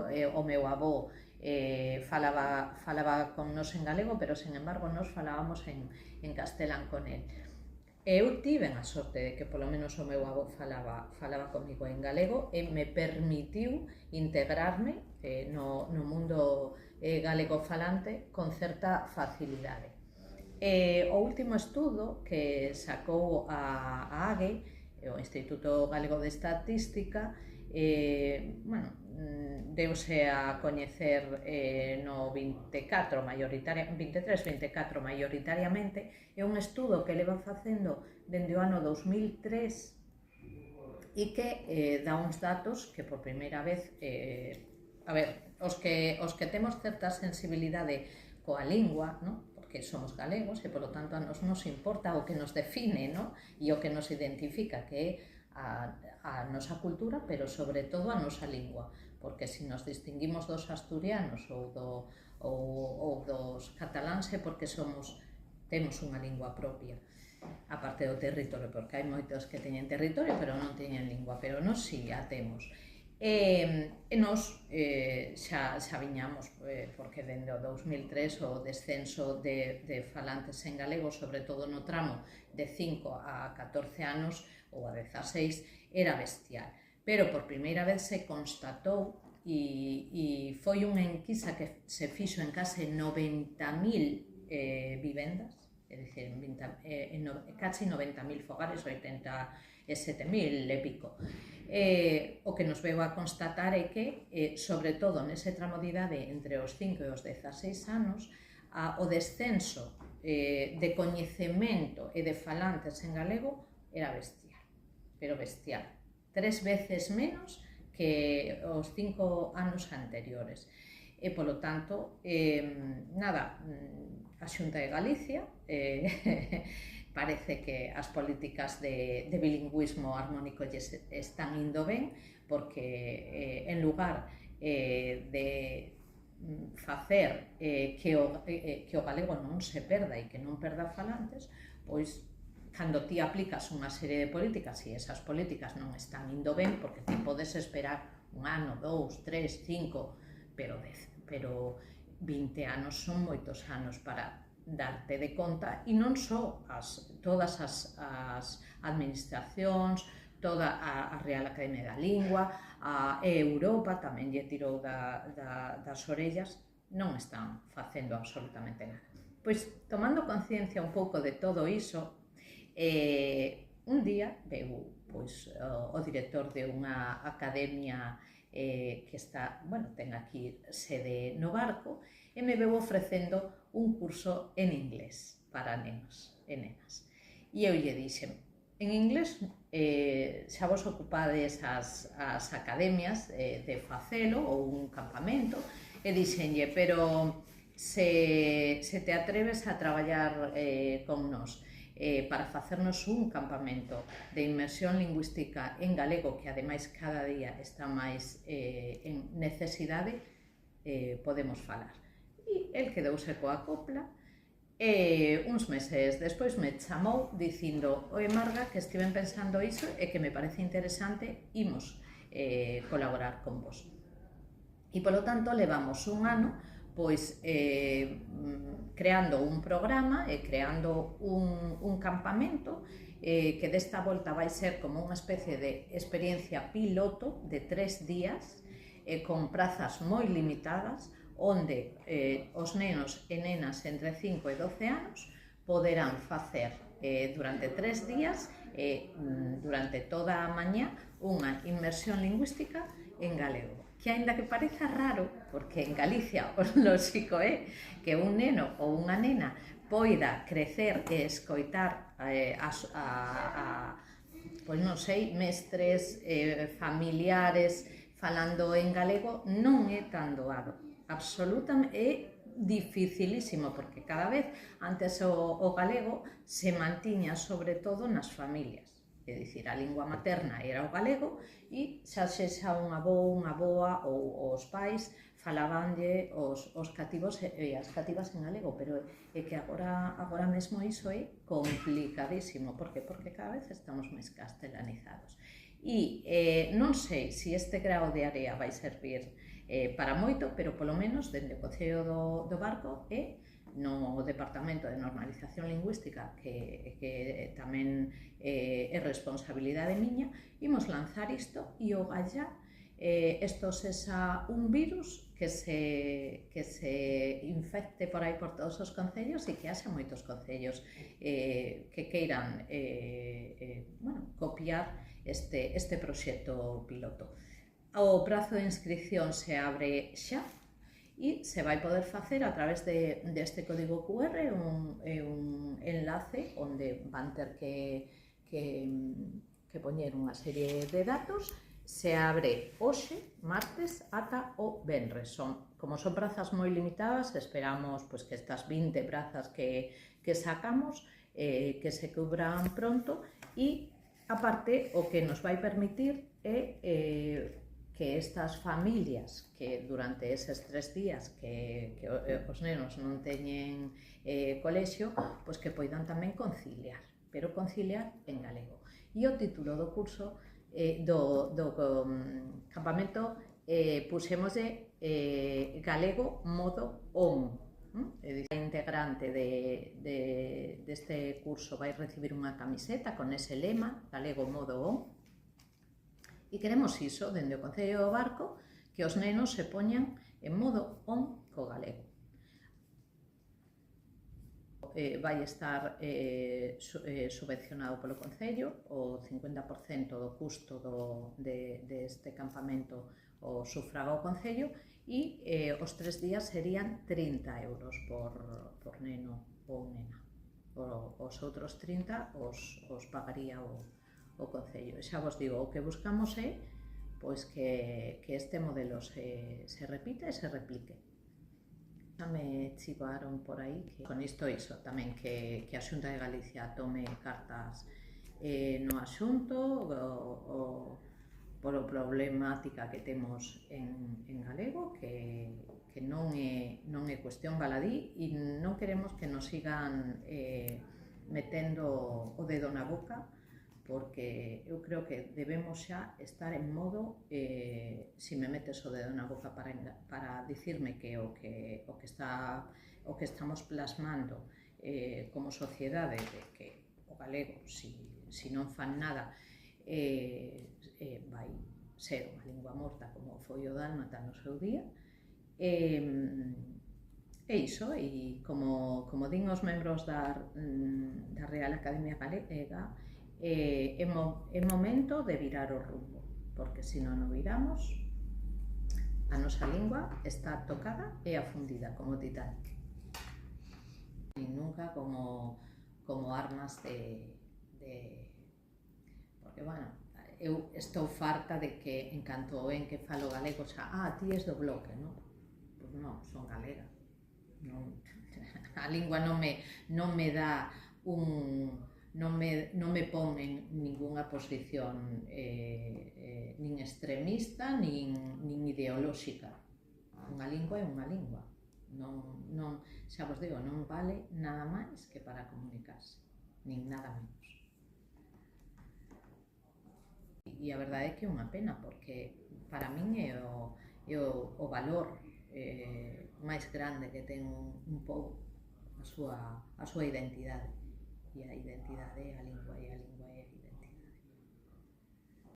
o meu avó falaba con nos en galego, pero, sen embargo, nos falábamos en castelán con el. Eu tiven a sorte de que polo menos o meu avó falaba comigo en galego e me permitiu integrarme no mundo galego falante con certa facilidade. O último estudo que sacou a AGE, o Instituto Galego de Estatística, deuse a coñecer no 23, maioritariamente. É un estudo que leva facendo dende o ano 2003 e que dá uns datos que por primeira vez, os que temos certa sensibilidade coa lingua, non? Porque somos galegos e, polo tanto, a nos importa o que nos define, non? E o que nos identifica, que é a nosa cultura, pero sobre todo a nosa lingua, porque se nos distinguimos dos asturianos ou dos cataláns é porque temos unha lingua propia, aparte do territorio, porque hai moitos que teñen territorio pero non teñen lingua, pero nós si a temos. E nós xa viñamos, porque dende o 2003 o descenso de falantes en galego, sobre todo no tramo de 5 a 14 anos ou a 16, era bestial. Pero por primeira vez se constatou, e foi unha enquisa que se fixo en case 90.000 vivendas, é dicir, casi 90.000 fogares, 87.000 e pico. O que nos veu a constatar é que, sobre todo nese tramo de idade entre os 5 e os 16 anos, o descenso de coñecemento e de falantes en galego era bestial, pero bestial. 3 veces menos que os 5 anos anteriores. E, polo tanto, a Xunta de Galicia parece que as políticas de bilingüismo armónico están indo ben, porque en lugar de facer que o galego non se perda e que non perda falantes, pois cando ti aplicas unha serie de políticas e esas políticas non están indo ben, porque ti podes esperar un ano, 2, 3, 5, pero 20 anos son moitos anos para darte de conta, e non só todas as administracións, toda a Real Academia da Lingua, a Europa tamén lle tirou das orellas, non están facendo absolutamente nada. Pois, tomando conciencia un pouco de todo iso, un día veu o director de unha academia que está, ten aquí sede no Barco, e me veu ofrecendo un curso en inglés para nenos e nenas. E eu lle dixen, en inglés xa vos ocupades as academias de facelo ou un campamento, e dixenlle, pero se te atreves a traballar con nós para facernos un campamento de inmersión lingüística en galego, que ademais cada día está máis en necesidade, podemos falar. E el quedouse coa copla, e uns meses despois me chamou dicindo, oe Marga, que estiven pensando iso e que me parece interesante, imos colaborar con vos. E, polo tanto, levamos un ano creando un programa e creando un campamento que desta volta vai ser como unha especie de experiencia piloto de 3 días con prazas moi limitadas, onde os nenos e nenas entre 5 e 12 anos poderán facer durante 3 días, durante toda a mañá, unha inmersión lingüística en galego. Que, aínda que pareza raro, porque en Galicia o lóxico é que un neno ou unha nena poida crecer e escoitar pois non sei, mestres, familiares falando en galego, non é tan doado. Absolutamente, é dificilísimo, porque cada vez antes o galego se mantiña sobre todo nas familias. É dicir, a lingua materna era o galego e xa un avó, unha avoa ou os pais falabanlle os cativos e as cativas en galego, pero é que agora mesmo iso é complicadísimo. Por que? Porque cada vez estamos máis castelanizados. E non sei se este grao de area vai servir para moito, pero polo menos dende o Concello do Barco e no Departamento de Normalización Lingüística, que tamén é responsabilidade miña, imos lanzar isto e o galla isto sexa un virus que se infecte por aí por todos os concellos e que haxa moitos concellos que queiran copiar este proxecto piloto. O prazo de inscripción se abre xa e se vai poder facer a través deste código QR, un enlace onde van ter que poñer unha serie de datos. Se abre hoxe, martes, ata o venres. Como son prazas moi limitadas, esperamos que estas 20 prazas que sacamos que se cubran pronto e, aparte, o que nos vai permitir é que estas familias que durante eses 3 días que os nenos non teñen colexio, que poidan tamén conciliar, pero conciliar en galego. E o título do curso do campamento puxémoslle galego modo ON. A integrante deste curso vai recibir unha camiseta con ese lema, galego modo ON, e queremos iso, dende o Concello do Barco, que os nenos se poñan en modo ON co galego. Vai estar subvencionado polo Concello, o 50% do custo deste campamento o sufraga o Concello e os 3 días serían 30 euros por neno ou nena. Os outros 30 os pagaría o Concello. E xa vos digo, o que buscamos é que este modelo se repita e se replique. Me chivaron por aí que con isto tamén que a Xunta de Galicia tome cartas no asunto polo problemática que temos en galego, que non é cuestión baladí e non queremos que nos sigan metendo o dedo na boca, porque eu creo que debemos xa estar en modo se me metes o dedo na boca para dicirme que o que estamos plasmando como sociedade, de que o galego, se non fan nada, vai ser unha lingua morta como foi o dálmata no seu día. E iso, e como din os membros da Real Academia Galega, é momento de virar o rumbo, porque se non o viramos, a nosa lingua está tocada e afundida como Titanic. E nunca como armas porque, eu estou farta de que en canto en que falo galego xa, ti és do bloque, non? Pois non, son galega. A lingua non me dá non me pon en ninguna posición nin extremista nin ideolóxica. Unha lingua é unha lingua. Xa vos digo, non vale nada máis que para comunicarse, nin nada menos. E a verdade é que é unha pena, porque para min é o valor máis grande que ten un pobo, a súa identidade. E a identidade é a lingua,